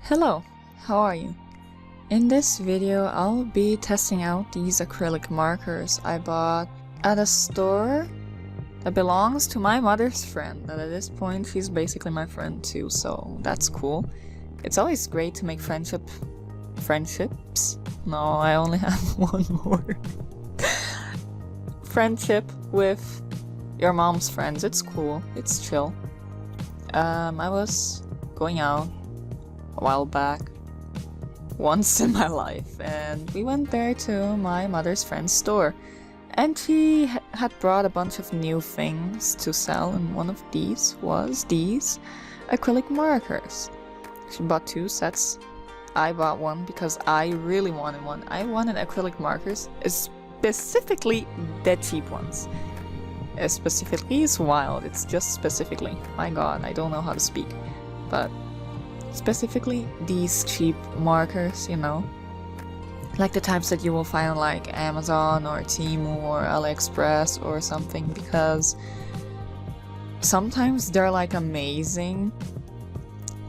Hello, how are you? In this video, I'll be testing out these acrylic markers I bought at a store that belongs to my mother's friend, and at this point she's basically my friend too, so that's cool. It's always great to make friendships? No, I only have one more. Friendship with your mom's friends, it's cool, it's chill. I was going out a while back, once in my life, and we went there to my mother's friend's store, and she had brought a bunch of new things to sell, and one of these was these acrylic markers. She bought 2 sets. I bought one because I really wanted one. I wanted acrylic markers, specifically the cheap ones. Specifically is wild, it's just specifically. My god, I don't know how to speak. But specifically these cheap markers, you know, like the types that you will find on like Amazon or Temu or AliExpress or something, because sometimes they're like amazing,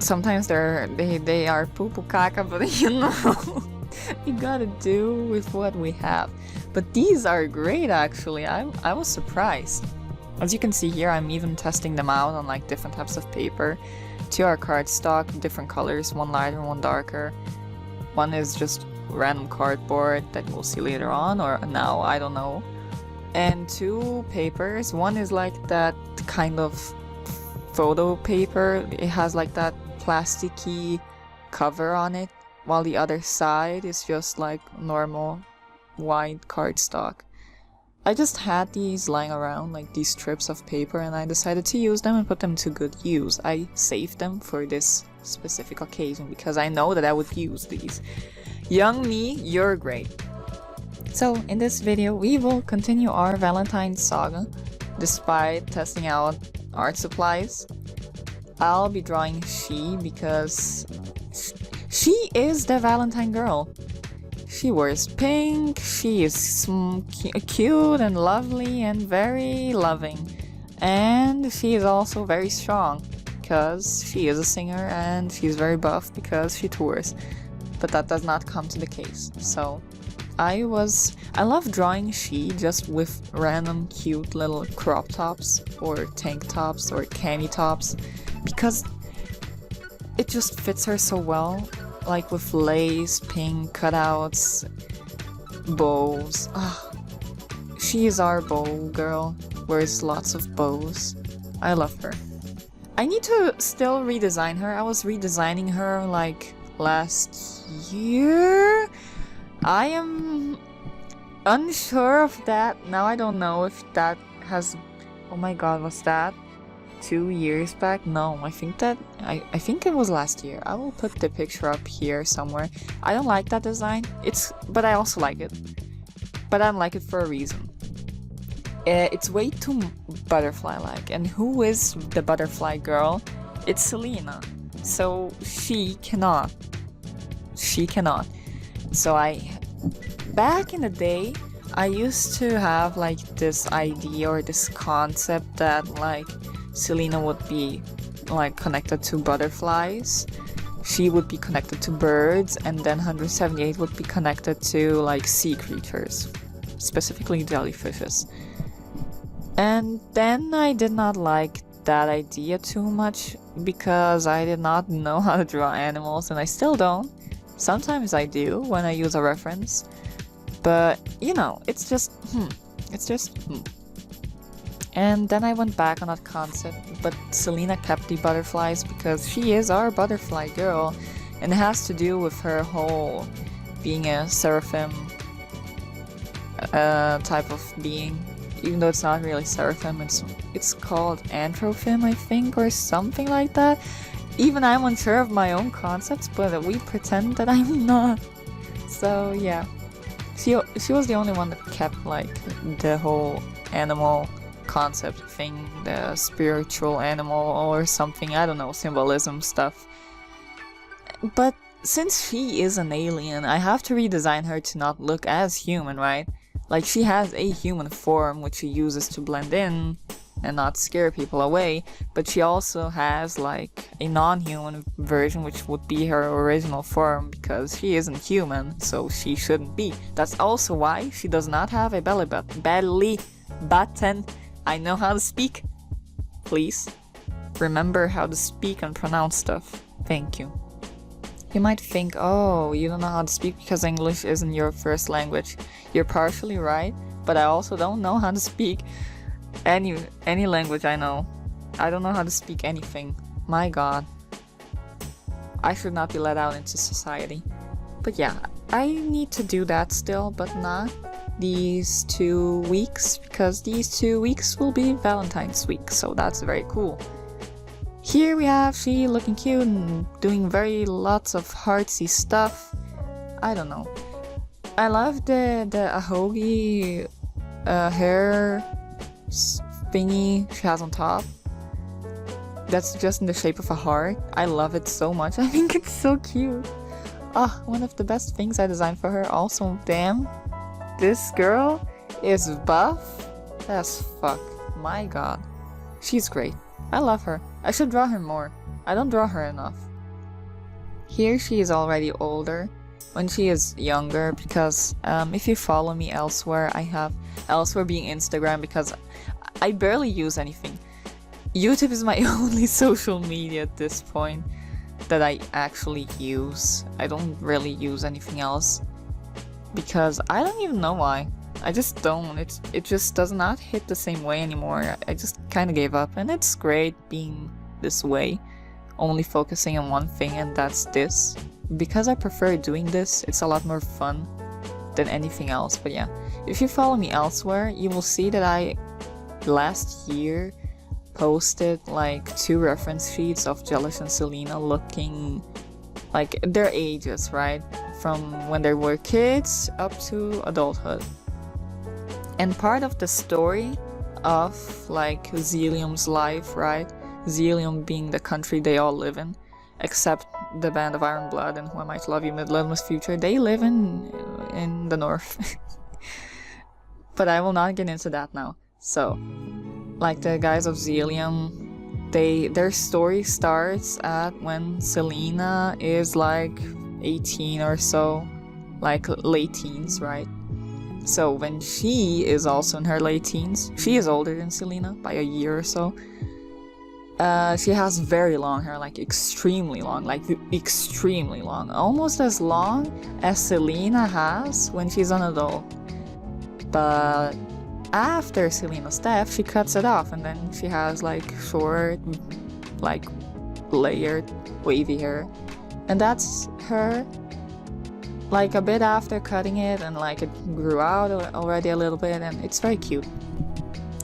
sometimes they are poo-poo caca, but you know, we gotta do with what we have. But these are great actually. I was surprised. As you can see here, I'm even testing them out on like different types of paper. 2 are cardstock, different colors, one lighter, one darker. One is just random cardboard that we'll see later on, or now, I don't know. And 2 papers, one is like that kind of photo paper, it has like that plasticky cover on it, while the other side is just like normal white cardstock. I just had these lying around, like these strips of paper, and I decided to use them and put them to good use. I saved them for this specific occasion because I know that I would use these. Young me, you're great. So in this video we will continue our Valentine's saga despite testing out art supplies. I'll be drawing she because she is the Valentine girl. She wears pink, she is cute and lovely and very loving. And she is also very strong, because she is a singer, and she's very buff because she tours. But that does not come to the case. So I love drawing she just with random cute little crop tops or tank tops or cami tops, because it just fits her so well. Like with lace, pink cutouts, bows. She is our bow girl, wears lots of bows. I love her. I need to still redesign her. I was redesigning her like last year. I am unsure of that. Now I don't know if that has... Oh my god, was that 2 years back? No, I think it was last year. I will put the picture up here somewhere. I don't like that design. But I also like it. But I don't like it for a reason. It's way too butterfly-like. And who is the butterfly girl? It's Selena. So she cannot. She cannot. So back in the day, I used to have like this idea or this concept that like Selena would be like connected to butterflies, she would be connected to birds, and then 178 would be connected to like sea creatures, specifically jellyfishes. And then I did not like that idea too much because I did not know how to draw animals, and I still don't. Sometimes I do when I use a reference, but you know, it's just And then I went back on that concept, but Selena kept the butterflies because she is our butterfly girl, and it has to do with her whole being a seraphim type of being. Even though it's not really seraphim, it's called anthrophim, I think, or something like that. Even I'm unsure of my own concepts, but we pretend that I'm not. So yeah, she was the only one that kept like the whole animal concept thing, the spiritual animal or something, I don't know, symbolism stuff. But since she is an alien, I have to redesign her to not look as human, right? Like, she has a human form which she uses to blend in, and not scare people away, but she also has like a non-human version, which would be her original form, because she isn't human, so she shouldn't be. That's also why she does not have a belly button. I know how to speak. Please remember how to speak and pronounce stuff. Thank you. You might think, oh, you don't know how to speak because English isn't your first language. You're partially right, but I also don't know how to speak any language I know. I don't know how to speak anything. My god. I should not be let out into society. But yeah, I need to do that still, but not these 2 weeks, because these 2 weeks will be Valentine's week, so that's very cool. Here we have she looking cute and doing lots of heartsy stuff. I don't know. I love the ahogi hair thingy she has on top. That's just in the shape of a heart. I love it so much. I think it's so cute. Ah, one of the best things I designed for her. Also, damn, this girl is buff as fuck. My god. She's great. I love her. I should draw her more. I don't draw her enough. Here she is already older. When she is younger, because if you follow me elsewhere, I have elsewhere being Instagram, because I barely use anything. YouTube is my only social media at this point that I actually use. I don't really use anything else, because I don't even know why. I just don't. It just does not hit the same way anymore. I just kind of gave up, and it's great being this way, only focusing on one thing, and that's this. Because I prefer doing this, it's a lot more fun than anything else. But yeah, if you follow me elsewhere, you will see that I last year posted like 2 reference sheets of Jealous and Selena looking like their ages, right? From when they were kids up to adulthood. And part of the story of like Zelium's life, right? Zelium being the country they all live in, except the band of Iron Blood and Who Am I to Love You, Midlev's Future. They live in the north. But I will not get into that now. So, like the guys of Zelium, their story starts at when Selena is like 18 or so, like late teens, right? So when she is also in her late teens, she is older than Selena by a year or so. She has very long hair, like extremely long, almost as long as Selena has when she's an adult. But after Selena's death, she cuts it off, and then she has like short, like layered, wavy hair. And that's her like a bit after cutting it, and like it grew out already a little bit, and it's very cute.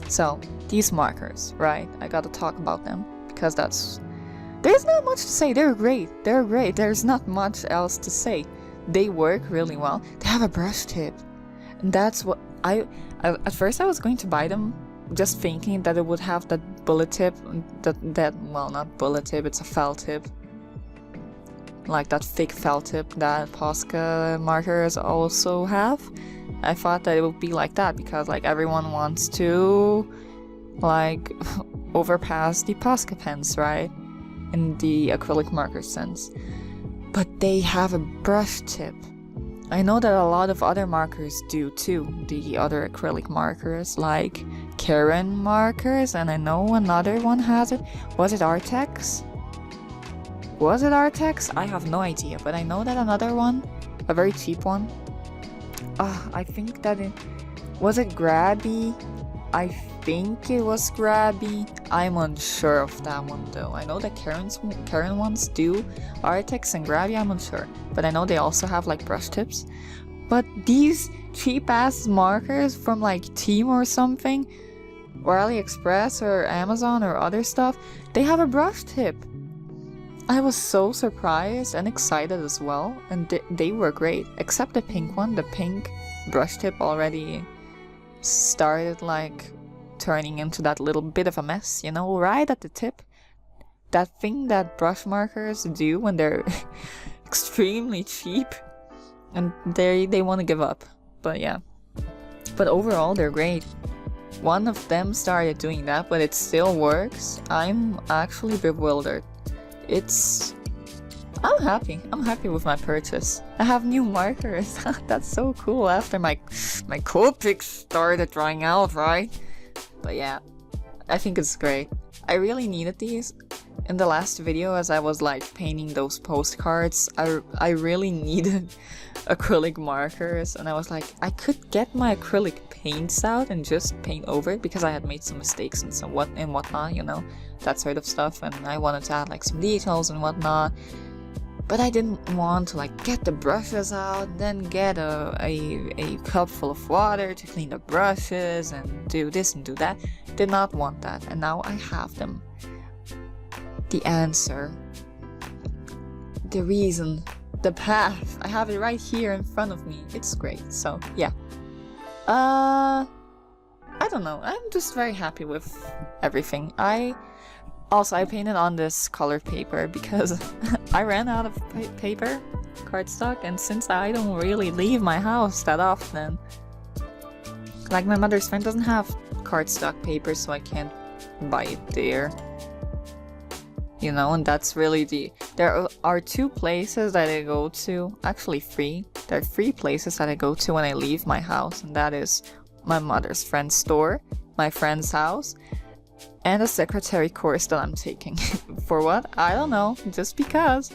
So these markers, right? I gotta talk about them, because there's not much to say. They're great. There's not much else to say. They work really well. They have a brush tip, and that's what at first I was going to buy them, just thinking that it would have that bullet tip, well, not bullet tip, it's a felt tip, like that thick felt tip that Posca markers also have. I thought that it would be like that, because like everyone wants to like overpass the Posca pens, right? In the acrylic marker sense. But they have a brush tip. I know that a lot of other markers do too, the other acrylic markers, like Karen markers, and I know another one has it. Was it Artex? I have no idea, but I know that another one, a very cheap one, I think that was it Grabby? I think it was Grabby. I'm unsure of that one though. I know that Karen ones do Artex and Grabby, I'm unsure. But I know they also have like brush tips. But these cheap ass markers from like Temu or something, or AliExpress or Amazon or other stuff, they have a brush tip. I was so surprised and excited as well, and they were great. Except the pink one, the pink brush tip already started like turning into that little bit of a mess, you know, right at the tip. That thing that brush markers do when they're extremely cheap and they want to give up. But yeah. But overall they're great. one of them started doing that, but it still works, I'm actually bewildered. I'm happy. I'm happy with my purchase. I have new markers. That's so cool after my Copics started drying out, right? But yeah, I think it's great. I really needed these. In the last video, as I was like painting those postcards, I really needed acrylic markers, and I was like, I could get my acrylic paints out and just paint over it because I had made some mistakes and whatnot, you know, that sort of stuff, and I wanted to add like some details and whatnot. But I didn't want to like get the brushes out, then get a cup full of water to clean the brushes and do this and do that. Did not want that, and now I have them. The answer, the reason, the path. I have it right here in front of me. It's great. So yeah. I don't know. I'm just very happy with everything. I painted on this colored paper because I ran out of paper, cardstock, and since I don't really leave my house that often, like my mother's friend doesn't have cardstock paper, so I can't buy it there. You know, and that's really there are two places that I go to, actually three. There are three places that I go to when I leave my house, and that is my mother's friend's store, my friend's house, and a secretary course that I'm taking. For what? I don't know, just because.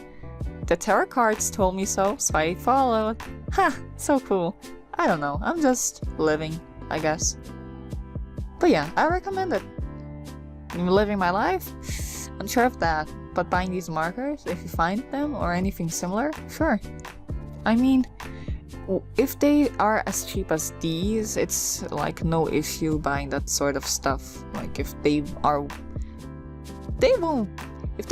The tarot cards told me so I followed. Ha! So cool. I don't know, I'm just living, I guess. But yeah, I recommend it. Living my life? Unsure of that, but buying these markers, if you find them or anything similar, sure. I mean, if they are as cheap as these, it's like no issue buying that sort of stuff. Like if they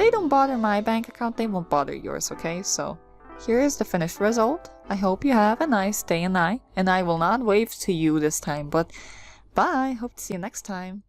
don't bother my bank account, they won't bother yours, okay? So here is the finished result. I hope you have a nice day and night, and I will not wave to you this time, but bye, hope to see you next time.